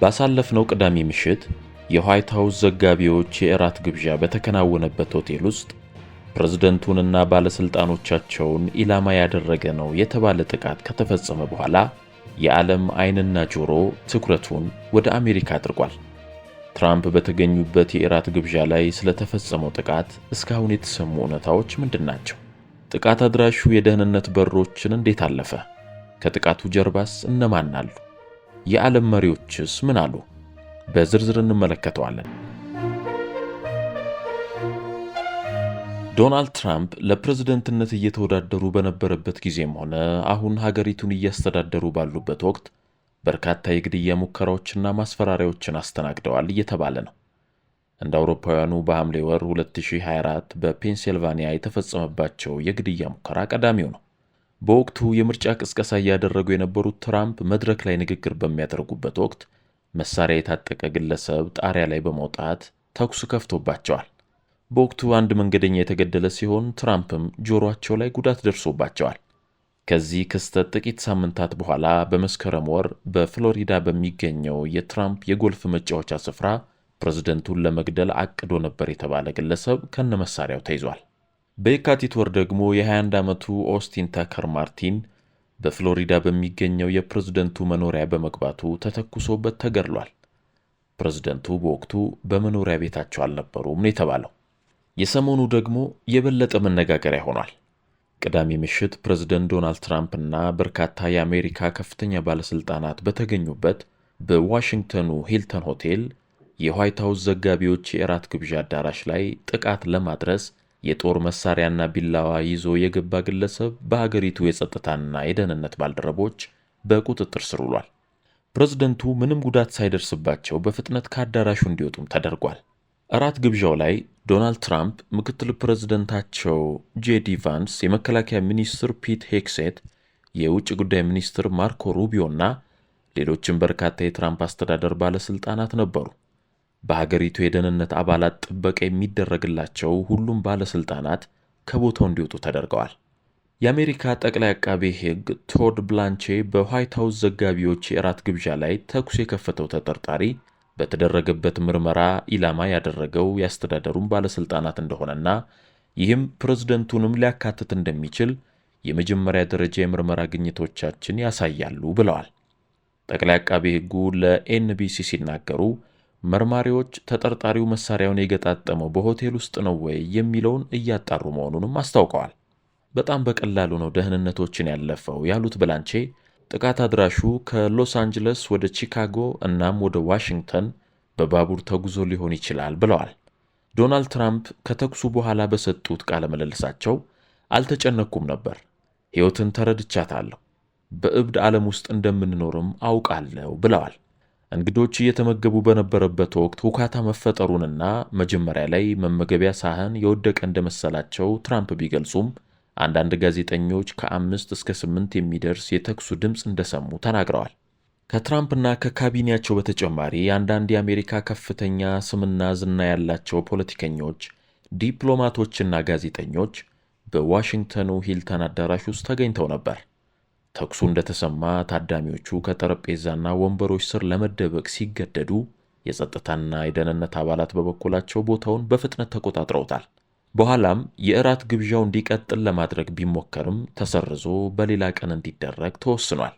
ባሳለፍነው ቅዳሜ ምሽት የዋይት ሃውስ ዘጋቢዎች የእራት ግብዣ በተከናወነበት ሆቴል ውስጥ ፕሬዝደንቱንና ባለሥልጣኖቻቸውን ኢላማ ያደረገ ነው የተባለ ጥቃት ከተፈጸመ በኋላ የዓለም ዓይንና ጆሮ ትኩረቱን ወደ አሜሪካ አድርጓል። ትራምፕ በተገኙበት የእራት ግብዣ ላይ ስለተፈጸመው ጥቃት እስካሁን የተሰሙ እውነታዎች ምንድናቸው? ጥቃት አድራሹ የደህንነት በሮችን እንዴት አለፈ? ከጥቃቱ ጀርባስ እነማን አሉ? የዓለም መሪዎችስ ምን አሉ? በዝርዝር እንመለከተዋለን። ዶናልድ ትራምፕ ለፕሬዝደንትነት እየተወዳደሩ በነበረበት ጊዜም ሆነ አሁን ሀገሪቱን እያስተዳደሩ ባሉበት ወቅት በርካታ የግድያ ሙከራዎችና ማስፈራሪያዎችን አስተናግደዋል እየተባለ ነው። እንደ አውሮፓውያኑ በሐምሌ ወር 2024 በፔንሲልቫኒያ የተፈጸመባቸው የግድያ ሙከራ ቀዳሚው ነው። በወቅቱ የምርጫ ቅስቀሳ እያደረጉ የነበሩት ትራምፕ መድረክ ላይ ንግግር በሚያደርጉበት ወቅት መሳሪያ የታጠቀ ግለሰብ ጣሪያ ላይ በመውጣት ተኩስ ከፍቶባቸዋል። በወቅቱ አንድ መንገደኛ የተገደለ ሲሆን ትራምፕም ጆሮአቸው ላይ ጉዳት ደርሶባቸዋል። ከዚህ ክስተት ጥቂት ሳምንታት በኋላ በመስከረም ወር በፍሎሪዳ በሚገኘው የትራምፕ የጎልፍ መጫወቻ ስፍራ ፕሬዝደንቱን ለመግደል አቅዶ ነበር የተባለ ግለሰብ ከነመሳሪያው ተይዟል። በየካቲት ወር ደግሞ የ21 ዓመቱ ኦስቲን ታከር ማርቲን በፍሎሪዳ በሚገኘው የፕሬዝደንቱ መኖሪያ በመግባቱ ተተኩሶበት ተገድሏል። ፕሬዝደንቱ በወቅቱ በመኖሪያ ቤታቸው አልነበሩም ነው የተባለው። የሰሞኑ ደግሞ የበለጠ መነጋገሪያ ሆኗል። ቅዳሜ ምሽት ፕሬዝደንት ዶናልድ ትራምፕ እና በርካታ የአሜሪካ ከፍተኛ ባለሥልጣናት በተገኙበት በዋሽንግተኑ ሂልተን ሆቴል የዋይት ሃውስ ዘጋቢዎች የእራት ግብዣ አዳራሽ ላይ ጥቃት ለማድረስ የጦር መሳሪያና ቢላዋ ይዞ የገባ ግለሰብ በሀገሪቱ የጸጥታና የደህንነት ባልደረቦች በቁጥጥር ስር ውሏል። ፕሬዝደንቱ ምንም ጉዳት ሳይደርስባቸው በፍጥነት ከአዳራሹ እንዲወጡም ተደርጓል። እራት ግብዣው ላይ ዶናልድ ትራምፕ፣ ምክትል ፕሬዝደንታቸው ጄዲ ቫንስ፣ የመከላከያ ሚኒስትር ፒት ሄግሴት፣ የውጭ ጉዳይ ሚኒስትር ማርኮ ሩቢዮና ሌሎችም በርካታ የትራምፕ አስተዳደር ባለሥልጣናት ነበሩ። በሀገሪቱ የደህንነት አባላት ጥበቃ የሚደረግላቸው ሁሉም ባለሥልጣናት ከቦታው እንዲወጡ ተደርገዋል። የአሜሪካ ጠቅላይ አቃቤ ሕግ ቶድ ብላንቼ በዋይት ሃውስ ዘጋቢዎች የእራት ግብዣ ላይ ተኩስ የከፈተው ተጠርጣሪ በተደረገበት ምርመራ ኢላማ ያደረገው የአስተዳደሩን ባለሥልጣናት እንደሆነና ይህም ፕሬዝደንቱንም ሊያካትት እንደሚችል የመጀመሪያ ደረጃ የምርመራ ግኝቶቻችን ያሳያሉ ብለዋል። ጠቅላይ አቃቤ ሕጉ ለኤንቢሲ ሲናገሩ መርማሪዎች ተጠርጣሪው መሳሪያውን የገጣጠመው በሆቴል ውስጥ ነው ወይ የሚለውን እያጣሩ መሆኑንም አስታውቀዋል። በጣም በቀላሉ ነው ደህንነቶችን ያለፈው ያሉት ብላንቼ ጥቃት አድራሹ ከሎስ አንጀለስ ወደ ቺካጎ እናም ወደ ዋሽንግተን በባቡር ተጉዞ ሊሆን ይችላል ብለዋል። ዶናልድ ትራምፕ ከተኩሱ በኋላ በሰጡት ቃለ ምልልሳቸው አልተጨነኩም ነበር፣ ሕይወትን ተረድቻታለሁ፣ በእብድ ዓለም ውስጥ እንደምንኖርም አውቃለሁ ብለዋል። እንግዶች እየተመገቡ በነበረበት ወቅት ሁካታ መፈጠሩንና መጀመሪያ ላይ መመገቢያ ሳህን የወደቀ እንደመሰላቸው ትራምፕ ቢገልጹም አንዳንድ ጋዜጠኞች ከ5 እስከ 8 የሚደርስ የተኩሱ ድምፅ እንደሰሙ ተናግረዋል። ከትራምፕና ከካቢኔያቸው በተጨማሪ አንዳንድ የአሜሪካ ከፍተኛ ስምና ዝና ያላቸው ፖለቲከኞች፣ ዲፕሎማቶችና ጋዜጠኞች በዋሽንግተኑ ሂልተን አዳራሽ ውስጥ ተገኝተው ነበር። ተኩሱ እንደተሰማ ታዳሚዎቹ ከጠረጴዛና ወንበሮች ስር ለመደበቅ ሲገደዱ፣ የጸጥታና የደህንነት አባላት በበኩላቸው ቦታውን በፍጥነት ተቆጣጥረውታል። በኋላም የእራት ግብዣው እንዲቀጥል ለማድረግ ቢሞከርም ተሰርዞ በሌላ ቀን እንዲደረግ ተወስኗል።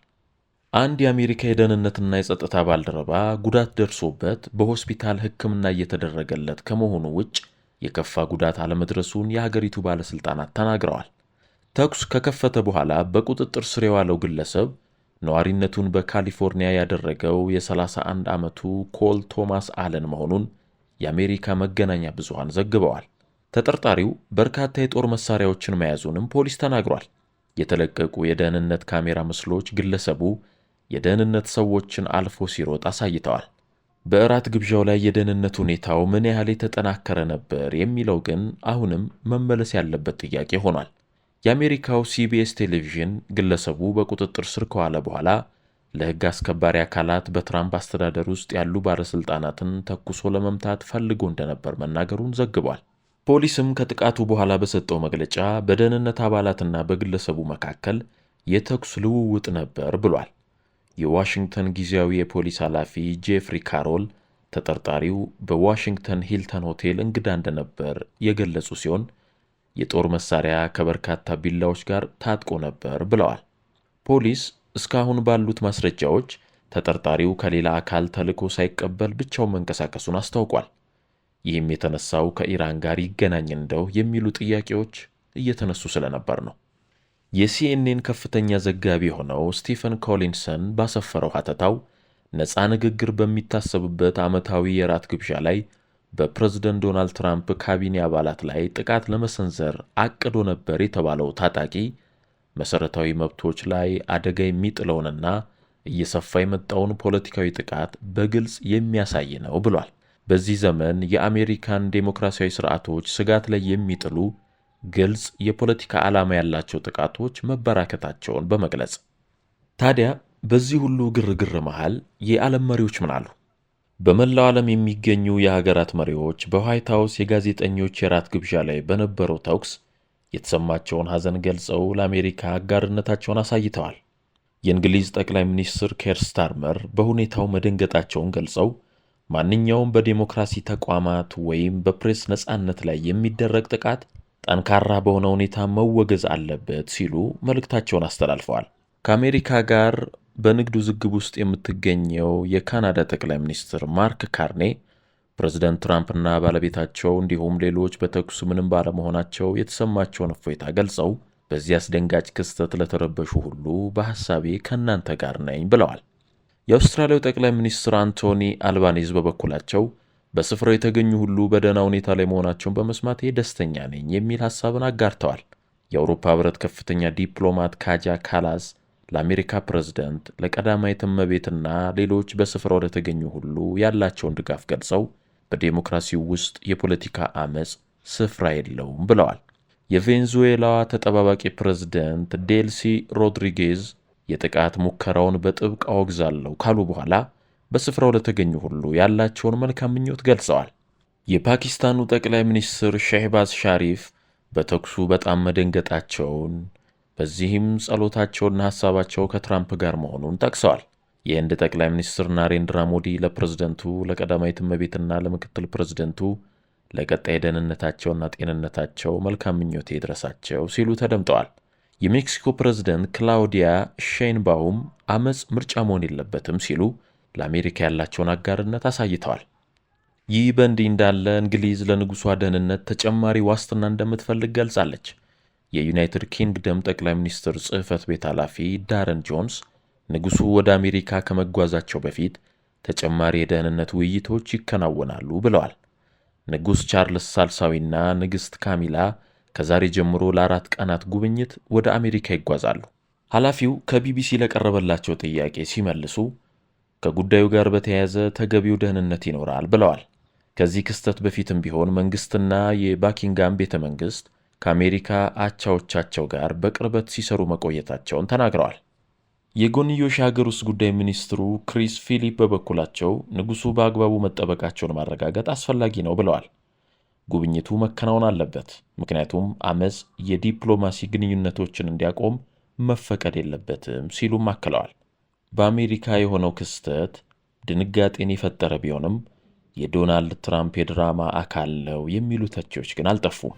አንድ የአሜሪካ የደህንነትና የጸጥታ ባልደረባ ጉዳት ደርሶበት በሆስፒታል ሕክምና እየተደረገለት ከመሆኑ ውጭ የከፋ ጉዳት አለመድረሱን የሀገሪቱ ባለሥልጣናት ተናግረዋል። ተኩስ ከከፈተ በኋላ በቁጥጥር ስር የዋለው ግለሰብ ነዋሪነቱን በካሊፎርኒያ ያደረገው የ31 ዓመቱ ኮል ቶማስ አለን መሆኑን የአሜሪካ መገናኛ ብዙሃን ዘግበዋል። ተጠርጣሪው በርካታ የጦር መሳሪያዎችን መያዙንም ፖሊስ ተናግሯል። የተለቀቁ የደህንነት ካሜራ ምስሎች ግለሰቡ የደህንነት ሰዎችን አልፎ ሲሮጥ አሳይተዋል። በእራት ግብዣው ላይ የደህንነት ሁኔታው ምን ያህል የተጠናከረ ነበር የሚለው ግን አሁንም መመለስ ያለበት ጥያቄ ሆኗል። የአሜሪካው ሲቢኤስ ቴሌቪዥን ግለሰቡ በቁጥጥር ስር ከዋለ በኋላ ለሕግ አስከባሪ አካላት በትራምፕ አስተዳደር ውስጥ ያሉ ባለሥልጣናትን ተኩሶ ለመምታት ፈልጎ እንደነበር መናገሩን ዘግቧል። ፖሊስም ከጥቃቱ በኋላ በሰጠው መግለጫ በደህንነት አባላትና በግለሰቡ መካከል የተኩስ ልውውጥ ነበር ብሏል። የዋሽንግተን ጊዜያዊ የፖሊስ ኃላፊ ጄፍሪ ካሮል ተጠርጣሪው በዋሽንግተን ሂልተን ሆቴል እንግዳ እንደነበር የገለጹ ሲሆን የጦር መሳሪያ ከበርካታ ቢላዎች ጋር ታጥቆ ነበር ብለዋል። ፖሊስ እስካሁን ባሉት ማስረጃዎች ተጠርጣሪው ከሌላ አካል ተልዕኮ ሳይቀበል ብቻውን መንቀሳቀሱን አስታውቋል። ይህም የተነሳው ከኢራን ጋር ይገናኝ እንደው የሚሉ ጥያቄዎች እየተነሱ ስለነበር ነው። የሲኤንኤን ከፍተኛ ዘጋቢ የሆነው ስቲፈን ኮሊንሰን ባሰፈረው ሐተታው ነፃ ንግግር በሚታሰብበት ዓመታዊ የራት ግብዣ ላይ በፕሬዝደንት ዶናልድ ትራምፕ ካቢኔ አባላት ላይ ጥቃት ለመሰንዘር አቅዶ ነበር የተባለው ታጣቂ መሠረታዊ መብቶች ላይ አደጋ የሚጥለውንና እየሰፋ የመጣውን ፖለቲካዊ ጥቃት በግልጽ የሚያሳይ ነው ብሏል። በዚህ ዘመን የአሜሪካን ዴሞክራሲያዊ ስርዓቶች ስጋት ላይ የሚጥሉ ግልጽ የፖለቲካ ዓላማ ያላቸው ጥቃቶች መበራከታቸውን በመግለጽ ታዲያ በዚህ ሁሉ ግርግር መሃል የዓለም መሪዎች ምን አሉ? በመላው ዓለም የሚገኙ የሀገራት መሪዎች በዋይት ሃውስ የጋዜጠኞች የራት ግብዣ ላይ በነበረው ተኩስ የተሰማቸውን ሐዘን ገልጸው ለአሜሪካ አጋርነታቸውን አሳይተዋል። የእንግሊዝ ጠቅላይ ሚኒስትር ኬር ስታርመር በሁኔታው መደንገጣቸውን ገልጸው ማንኛውም በዲሞክራሲ ተቋማት ወይም በፕሬስ ነጻነት ላይ የሚደረግ ጥቃት ጠንካራ በሆነ ሁኔታ መወገዝ አለበት ሲሉ መልእክታቸውን አስተላልፈዋል። ከአሜሪካ ጋር በንግድ ውዝግብ ውስጥ የምትገኘው የካናዳ ጠቅላይ ሚኒስትር ማርክ ካርኔ ፕሬዝዳንት ትራምፕና ባለቤታቸው እንዲሁም ሌሎች በተኩሱ ምንም ባለመሆናቸው የተሰማቸውን እፎይታ ገልጸው በዚህ አስደንጋጭ ክስተት ለተረበሹ ሁሉ በሐሳቤ ከእናንተ ጋር ነኝ ብለዋል። የአውስትራሊያው ጠቅላይ ሚኒስትር አንቶኒ አልባኒዝ በበኩላቸው በስፍራው የተገኙ ሁሉ በደህና ሁኔታ ላይ መሆናቸውን በመስማቴ ደስተኛ ነኝ የሚል ሐሳብን አጋርተዋል። የአውሮፓ ሕብረት ከፍተኛ ዲፕሎማት ካጃ ካላስ ለአሜሪካ ፕሬዝዳንት፣ ለቀዳማዊት እመቤትና ሌሎች በስፍራው ለተገኙ ሁሉ ያላቸውን ድጋፍ ገልጸው በዴሞክራሲው ውስጥ የፖለቲካ አመጽ ስፍራ የለውም ብለዋል። የቬንዙዌላዋ ተጠባባቂ ፕሬዝዳንት ዴልሲ ሮድሪጌዝ የጥቃት ሙከራውን በጥብቅ አወግዛለሁ ካሉ በኋላ በስፍራው ለተገኙ ሁሉ ያላቸውን መልካም ምኞት ገልጸዋል። የፓኪስታኑ ጠቅላይ ሚኒስትር ሼህባዝ ሻሪፍ በተኩሱ በጣም መደንገጣቸውን፣ በዚህም ጸሎታቸውና ሐሳባቸው ከትራምፕ ጋር መሆኑን ጠቅሰዋል። የህንድ ጠቅላይ ሚኒስትር ናሬንድራ ሞዲ ለፕሬዝደንቱ፣ ለቀዳማዊት እመቤትና ለምክትል ፕሬዝደንቱ ለቀጣይ ደህንነታቸውና ጤንነታቸው መልካም ምኞቴ ይድረሳቸው ሲሉ ተደምጠዋል። የሜክሲኮ ፕሬዝደንት ክላውዲያ ሼይንባውም አመጽ ምርጫ መሆን የለበትም ሲሉ ለአሜሪካ ያላቸውን አጋርነት አሳይተዋል። ይህ በእንዲህ እንዳለ እንግሊዝ ለንጉሷ ደህንነት ተጨማሪ ዋስትና እንደምትፈልግ ገልጻለች። የዩናይትድ ኪንግደም ጠቅላይ ሚኒስትር ጽሕፈት ቤት ኃላፊ ዳረን ጆንስ ንጉሱ ወደ አሜሪካ ከመጓዛቸው በፊት ተጨማሪ የደህንነት ውይይቶች ይከናወናሉ ብለዋል። ንጉሥ ቻርልስ ሳልሳዊና ንግሥት ካሚላ ከዛሬ ጀምሮ ለ4 ቀናት ጉብኝት ወደ አሜሪካ ይጓዛሉ። ኃላፊው ከቢቢሲ ለቀረበላቸው ጥያቄ ሲመልሱ ከጉዳዩ ጋር በተያያዘ ተገቢው ደህንነት ይኖራል ብለዋል። ከዚህ ክስተት በፊትም ቢሆን መንግሥትና የባኪንጋም ቤተ መንግሥት ከአሜሪካ አቻዎቻቸው ጋር በቅርበት ሲሰሩ መቆየታቸውን ተናግረዋል። የጎንዮሽ ሀገር ውስጥ ጉዳይ ሚኒስትሩ ክሪስ ፊሊፕ በበኩላቸው ንጉሱ በአግባቡ መጠበቃቸውን ማረጋገጥ አስፈላጊ ነው ብለዋል። ጉብኝቱ መከናወን አለበት፣ ምክንያቱም አመጽ የዲፕሎማሲ ግንኙነቶችን እንዲያቆም መፈቀድ የለበትም ሲሉም አክለዋል። በአሜሪካ የሆነው ክስተት ድንጋጤን የፈጠረ ቢሆንም የዶናልድ ትራምፕ የድራማ አካል ነው የሚሉ ተቺዎች ግን አልጠፉም።